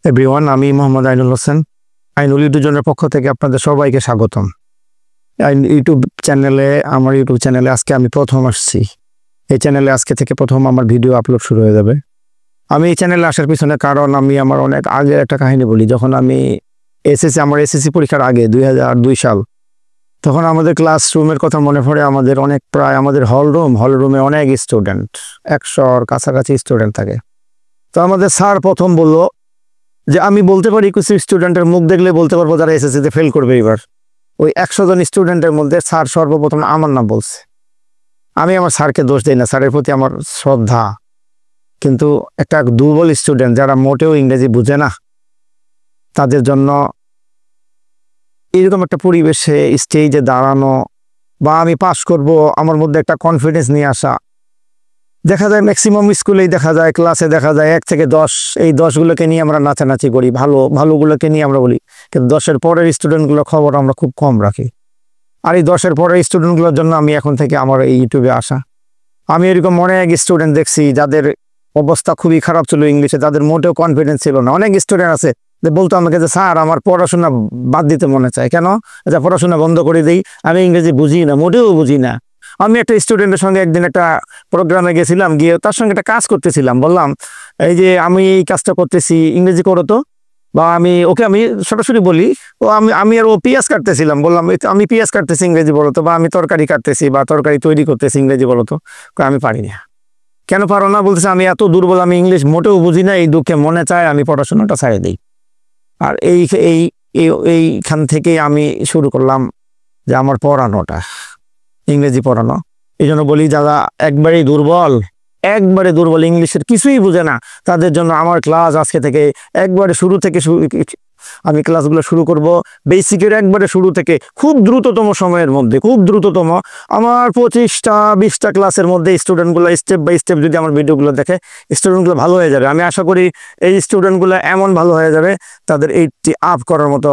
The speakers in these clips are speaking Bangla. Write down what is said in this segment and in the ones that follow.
এভরিওয়ান, আমি মোহাম্মদ আইনুল হোসেন। আইনুল ইউটিউবের পক্ষ থেকে আপনাদের সবাইকে স্বাগতম। আমার ইউটিউব চ্যানেলে আজকে আমি প্রথম আসছি। এই চ্যানেলে আজকে থেকে প্রথম আমার ভিডিও আপলোড শুরু হয়ে যাবে। আমি এই চ্যানেলে আসার পিছনে কারণ আমি আমার অনেক আগের একটা কাহিনী বলি। যখন আমি আমার এসএসসি পরীক্ষার আগে 2002 সাল, তখন আমাদের ক্লাসরুমের কথা মনে পড়ে। আমাদের হলরুমে অনেক স্টুডেন্ট, 100-র কাছাকাছি স্টুডেন্ট থাকে। তো আমাদের স্যার প্রথম বলল যে আমি বলতে পারি কিছু স্টুডেন্টের মুখ দেখলে বলতে পারবো যারা এসএসসিতে ফেল করবে। এবার ওই 100 জন স্টুডেন্টের মধ্যে স্যার সর্বপ্রথম আমার নাম বলছে। আমি আমার স্যারকে দোষ দিই না, স্যারের প্রতি আমার শ্রদ্ধা। কিন্তু একটা দুর্বল স্টুডেন্ট যারা মোটেও ইংরেজি বুঝে না, তাদের জন্য এরকম একটা পরিবেশে স্টেজে দাঁড়ানো বা আমি পাস করব, আমার মধ্যে একটা কনফিডেন্স নিয়ে আসা, দেখা যায় ম্যাক্সিমাম স্কুলেই দেখা যায়, ক্লাসে দেখা যায় 1 থেকে 10, এই 10গুলোকে নিয়ে আমরা নাচানাচি করি, ভালোগুলোকে নিয়ে আমরা বলি। কিন্তু 10-এর পরের স্টুডেন্টগুলোর খবর আমরা খুব কম রাখি। আর এই 10-এর পরের স্টুডেন্টগুলোর জন্য আমি এখন থেকে আমার এই ইউটিউবে আসা। আমি এরকম অনেক স্টুডেন্ট দেখছি যাদের অবস্থা খুবই খারাপ ছিল ইংলিশে, তাদের মোটেও কনফিডেন্স ছিল না। অনেক স্টুডেন্ট আছে যে বলতো আমাকে যে স্যার আমার পড়াশোনা বাদ দিতে মনে চায়, কেন যে পড়াশোনা বন্ধ করে দিই, আমি ইংরেজি বুঝি না, মোটেও বুঝি না। আমি একটা স্টুডেন্টের সঙ্গে একদিন একটা প্রোগ্রামে গেছিলাম, গিয়ে তার সঙ্গে একটা কাজ করতেছিলাম। বললাম এই যে আমি এই কাজটা করতেছি, ইংরেজি করো তো। বা আমি সরাসরি বলি, ও পেঁয়াজ কাটতেছিলাম, বললাম আমি পেঁয়াজ কাটতেছি, ইংরেজি বলো তো। বা আমি তরকারি কাটতেছি বা তরকারি তৈরি করতেছি, ইংরেজি বলো তো। আমি পারি না। কেন পারো না? বলতেছে আমি এত দুর্বল, আমি ইংলিশ মোটেও বুঝি না, এই দুঃখে মনে চায় আমি পড়াশোনাটা ছেড়ে দিই। আর এইখান থেকেই আমি শুরু করলাম যে আমার পড়ানোটা, ইংরেজি পড়ানো। এই জন্য বলি যারা একবারে দুর্বল, ইংলিশের কিছুই বুঝে না, তাদের জন্য আমার ক্লাস আজকে থেকে একবারে শুরু থেকে আমি ক্লাসগুলো শুরু করব বেসিকের একবারে শুরু থেকে, খুব দ্রুততম সময়ের মধ্যে, আমার 25-20টা ক্লাসের মধ্যে স্টুডেন্টগুলো স্টেপ বাই স্টেপ যদি আমার ভিডিওগুলো দেখে, স্টুডেন্টগুলো ভালো হয়ে যাবে। আমি আশা করি এই স্টুডেন্টগুলো এমন ভালো হয়ে যাবে, তাদের 80 আপ করার মতো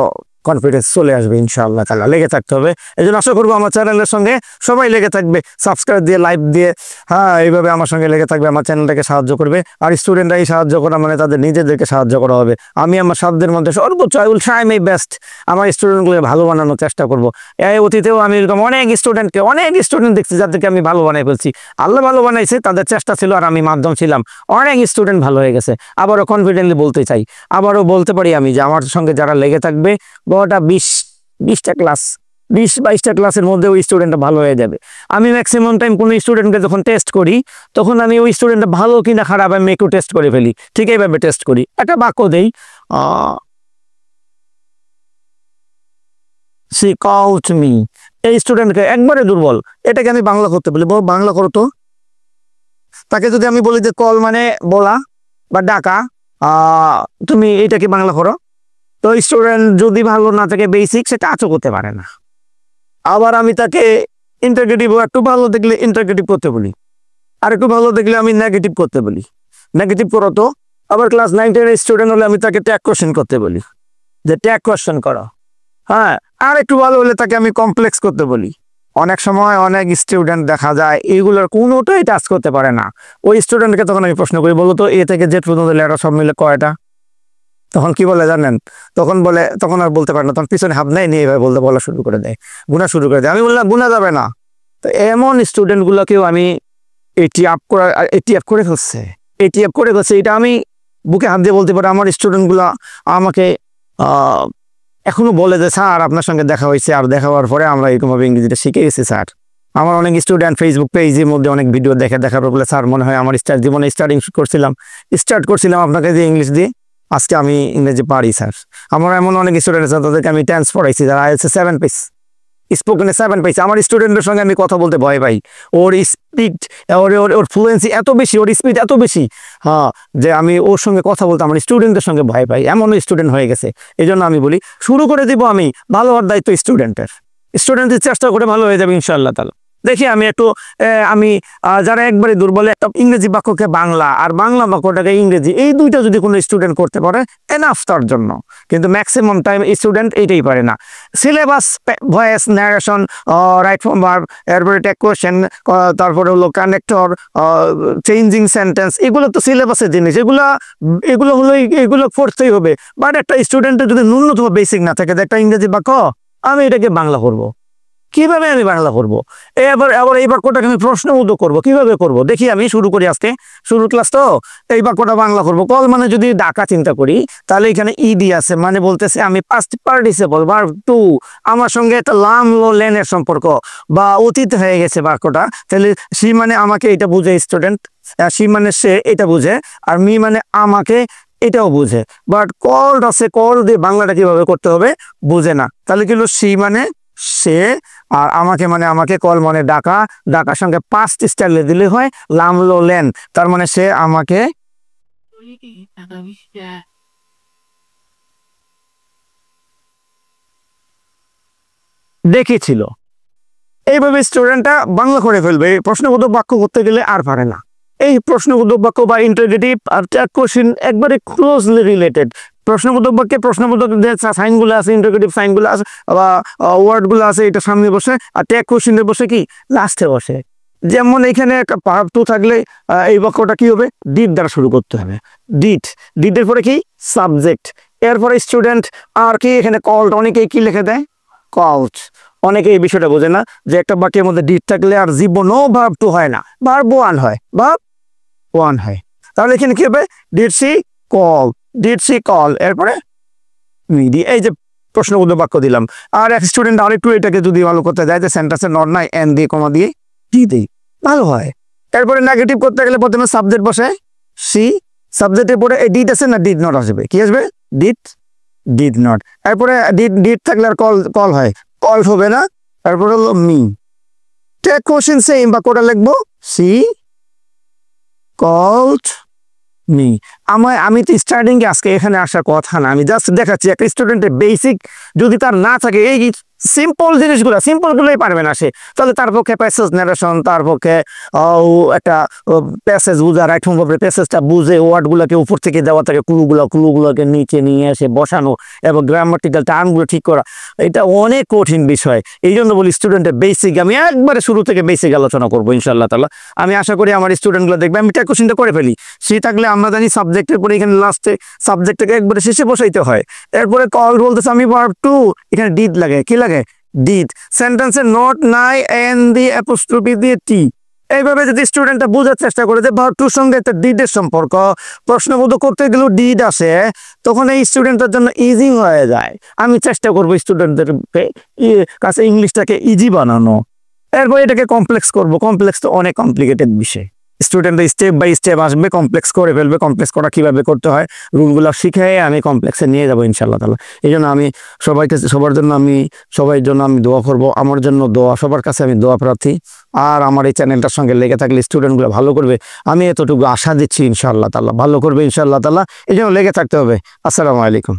কনফিডেন্স চলে আসবে ইনশাআল্লাহ তাআলা। লেগে থাকতে হবে। এই জন্য আশা করবো আমার চ্যানেলের সঙ্গে সবাই লেগে থাকবে, সাবস্ক্রাইব দিয়ে, লাইক দিয়ে, এইভাবে আমার সঙ্গে লেগে থাকবে, আমার চ্যানেলটাকে সাহায্য করবে। আর স্টুডেন্টরাই সাহায্য করা মানে তাদের নিজেদেরকে সাহায্য করা হবে। আমি আমার সাধ্যের মধ্যে সর্বোচ্চ I will try my best, আমার স্টুডেন্টগুলোকে ভালো বানানোর চেষ্টা করবো। এই অতীতেও আমি এরকম অনেক স্টুডেন্ট দেখছি যাদেরকে আমি ভালো বানাই ফেলছি। আল্লাহ ভালো বানাইছে, তাদের চেষ্টা ছিল আর আমি মাধ্যম ছিলাম। অনেক স্টুডেন্ট ভালো হয়ে গেছে। আবারও কনফিডেন্টলি বলতে চাই, আবারও বলতে পারি আমি যে আমার সঙ্গে যারা লেগে থাকবে, বড়টা 20-22টা ক্লাসের মধ্যে ওই স্টুডেন্টটা ভালো হয়ে যাবে। আমি ম্যাক্সিমাম টাইম কোনো স্টুডেন্টকে যখন টেস্ট করি, তখন আমি ওই স্টুডেন্টটা ভালো কিনা খারাপ আমি একটু টেস্ট করে ফেলি। ঠিক এইভাবে টেস্ট করি। একটা বাক্য দেই, সি কলড মি। এই স্টুডেন্টকে একবারে দুর্বল, এটাকে আমি বাংলা করতে বলি, বাংলা করো তো। তাকে যদি আমি বলি যে কল মানে বলা বা ডাকা, তুমি এটাকে বাংলা করো, তো স্টুডেন্ট যদি ভালো না থাকে বেসিক, সেটা আচও করতে পারে না। আবার আমি তাকে ইন্টারগেটিভ, একটু ভালো দেখলে ইন্টারগেটিভ করতে বলি, আর একটু ভালো দেখলে আমি নেগেটিভ করতে বলি, নেগেটিভ করো তো। আবার ক্লাস 9-10 স্টুডেন্ট হলে আমি তাকে ট্যাগ কোশ্চেন করতে বলি, যে ট্যাগ কোশ্চেন করো। আর একটু ভালো হলে তাকে আমি কমপ্লেক্স করতে বলি। অনেক সময় অনেক স্টুডেন্ট দেখা যায় এইগুলোর কোনোটাই টাচ করতে পারে না। ওই স্টুডেন্টকে তখন আমি প্রশ্ন করি, বলো তো এ থেকে জেড পর্যন্ত লেটার সব মিলে কয়টা? তখন কি বলে জানেন? তখন আর বলতে পারে না, তখন পিছনে হাত নেয় নিয়ে বলা শুরু করে দেয়, গুণা শুরু করে দেয়। আমি বললাম গুণা যাবে না। তো এমন স্টুডেন্টগুলোকেও আমি এটিএফ করে ফেলছে। এটা আমি বুকে হাত দিয়ে বলতে পারি। আমার স্টুডেন্টগুলো আমাকে এখনো বলে যে স্যার আপনার সঙ্গে দেখা হয়েছে, আর দেখা হওয়ার পরে আমরা এরকমভাবে ইংরেজিটা শিখে গেছি স্যার। আমার অনেক স্টুডেন্ট ফেসবুক পেজের মধ্যে অনেক ভিডিও দেখার পর বলে স্যার মনে হয় আমার জীবনে স্টার্ট করছিলাম আপনাকে দিয়ে ইংলিশ দিয়ে, আজকে আমি ইংরেজি পারি স্যার। আমার এমন অনেক স্টুডেন্ট আছে, তাদেরকে আমি টেন্স পড়াইছি, যারা IELTS 7 পেয়েছে, স্পোকেনে 7 পেয়েছে। আমার স্টুডেন্টের সঙ্গে আমি কথা বলতে ভয় পাই। ওর স্পিড, ওর ফ্লুয়েন্সি এত বেশি, ওর স্পিড এত বেশি, যে আমি ওর সঙ্গে কথা বলতে আমার স্টুডেন্টের সঙ্গে ভয় পাই। এমন স্টুডেন্ট হয়ে গেছে। এই জন্য আমি বলি শুরু করে দিব আমি, ভালো হওয়ার দায়িত্ব স্টুডেন্টের চেষ্টা করে ভালো হয়ে যাবে ইনশাআল্লাহ তাআলা। দেখি আমি একটু আমি যারা একবারে দুর্বল, একটা ইংরেজি বাক্যকে বাংলা আর বাংলা বাক্যটাকে ইংরেজি, এই দুইটা যদি কোনো স্টুডেন্ট করতে পারে এনাফ তার জন্য। কিন্তু ম্যাক্সিমাম টাইম স্টুডেন্ট এইটাই পারে না। Syllabus, voice, narration, right from verb, এরপরে টেক কোয়েশ্চেন, তারপরে হলো কানেক্টর, চেঞ্জিং সেন্টেন্স, এগুলো তো সিলেবাসের জিনিস, এগুলো হলো এগুলো পড়তেই হবে। বাট একটা স্টুডেন্টের যদি ন্যূনতম বেসিক না থাকে, একটা ইংরেজি বাক্য আমি এটাকে বাংলা করব, কিভাবে আমি বাংলা করব? আবার এই বাক্যটাকে আমি প্রশ্নবোধক করব, কিভাবে করব? দেখি আমি শুরু করি, আজকে শুরুর ক্লাস তো, এই বাক্যটা বাংলা করব। কল মানে যদি ডাকা চিন্তা করি, তাহলে এখানে ইডি আছে, মানে বলতেছে আমি পাস্ট পার্টিসিপল ভার্ব টু, আমার সঙ্গে একটা লাম লো লেনের সম্পর্ক বা অতীত হয়ে গেছে বাক্যটা। তাহলে সি মানে আমাকে, এটা বুঝে স্টুডেন্ট, সি মানে সে, এটা বুঝে, আর মি মানে আমাকে, এটাও বুঝে। বাট কল আছে, কল দিয়ে বাংলাটা কিভাবে করতে হবে বুঝে না। তাহলে কি হলো, সি মানে সে, আর আমাকে মানে আমাকে, কল মানে ডাকা, ডাকার সঙ্গে পাস্ট স্টাইলে দিলে হয় লামলো লেন, তার মানে সে আমাকে দেখেছিল। এইভাবে স্টুডেন্টটা বাংলা করে ফেলবে। প্রশ্নবোধক বাক্য করতে গেলে আর পারে না। এই প্রশ্নবোধক বাক্য বা ইন্টারোগেটিভ আর কোশ্চেন একবারে ক্লোজলি রিলেটেড। প্রশ্নবোধক বাক্যে প্রশ্নবোধক যে সাইনগুলো আছে, ইন্টারোগেটিভ সাইনগুলো আছে বা ওয়ার্ডগুলো আছে, এটা সামনে বসে, আর ট্যাগ কোশ্চেনের বসে কি লাস্টে বসে। যেমন এখানে ভার্ব টু থাকলে এই বাক্যটা কি হবে, ডিড দ্বারা শুরু করতে হবে। ডিডের পরে কি সাবজেক্ট, এরপরে স্টুডেন্ট আর কি এখানে কল্ড, অনেকেই কি লিখে দেয় কল্ড। অনেকে এই বিষয়টা বোঝে না যে একটা বাক্যের মধ্যে ডিড থাকলে আর জীবনও ভার্ব টু হয় না, ভার্ব ওয়ান হয়, ভার্ব ওয়ান হয়। তাহলে এখানে কি হবে, did she call, did she call, এরপরে এই যে প্রশ্নবোধক বাক্য দিলাম। আর এক স্টুডেন্ট আরেকটু এটাকে যদি ভালো করতে যায়, যে সেন্টেন্সে নট নাই, এন দিয়ে কমা দিয়ে ডি দিই, ভালো হয়। এরপরে নেগেটিভ করতে গেলে প্রথমে সাবজেক্ট বসে সি, সাবজেক্টের পরে এই ডিড আছে না, ডিড নট আসবে, কি আসবে ডিড নট। এরপরে ডিড থাকলে আর কল হয়, কল হবে না। তারপরে হলো মি, টেক কোশ্চেন সেম, বা কোটা লিখবো সি কল্ড মি। আমি তো স্টার্টিং এ আজকে এখানে আসার কথা না, আমি জাস্ট দেখাচ্ছি একটা স্টুডেন্টের বেসিক যদি তার না থাকে, এই সিম্পল জিনিসগুলো, সিম্পলগুলোই পারবে না সে, তাহলে তার পক্ষে প্যাসেজ ন্যারেশন, তার পক্ষে একটা প্যাসেজ বুঝা, রাইট ফ্রম ভার্বের প্যাসেজটা বুঝে ওয়ার্ডগুলোকে উপর থেকে দেওয়া থাকে, ক্লুগুলোকে নিচে নিয়ে এসে বসানো এবং গ্রামাটিক্যাল টার্মগুলো ঠিক করা, এটা অনেক কঠিন বিষয়। এই জন্য বলি স্টুডেন্টের বেসিক আমি একবারে শুরু থেকে বেসিক আলোচনা করবো ইনশাআল্লাহ তাআলা। আমি আশা করি আমার স্টুডেন্টগুলো দেখবে আমি ট্যাগ কোশ্চেনটা করে ফেলি। সে থাকলে আমরা জানি সাবজেক্টের পরে এখানে লাস্টে সাবজেক্টটাকে একবারে শেষে বসাইতে হয়। এরপরে কল বলতেছে আমি ভার্ব টু, এখানে ডিড লাগে, কি লাগে ডিড। সেন্টেন্সে নট নাই, এন দিয়ে অ্যাপোস্ট্রফি দিয়ে টি। এইভাবে যদি স্টুডেন্টটা বোঝার চেষ্টা করে যে ভার্ব টুর সঙ্গে একটা ডিডের সম্পর্ক, প্রশ্নবোধক করতে গেলেও ডিড আসে, তখন এই স্টুডেন্টের জন্য ইজি হয়ে যায়। আমি চেষ্টা করবো স্টুডেন্টদের কাছে ইংলিশটাকে ইজি বানানো। এরপর এটাকে কমপ্লেক্স করবো, কমপ্লেক্স তো অনেক কমপ্লিকেটেড বিষয়। স্টুডেন্টরা স্টেপ বাই স্টেপ আসবে, কমপ্লেক্স করে ফেলবে। কমপ্লেক্স করা কিভাবে করতে হয় রুলগুলো শিখে আমি কমপ্লেক্সে নিয়ে যাবো ইনশাআল্লাহ তাআলা। এই জন্য আমি সবার জন্য আমি দোয়া করব, আমার জন্য দোয়া, সবার কাছে আমি দোয়া প্রার্থী। আর আমার এই চ্যানেলটার সঙ্গে লেগে থাকলে স্টুডেন্টগুলো ভালো করবে, আমি এতটুকু আশা দিচ্ছি ইনশাআল্লাহ তাআলা ভালো করবে ইনশাআল্লাহ তাআলা। এই জন্য লেগে থাকতে হবে। আসসালামু আলাইকুম।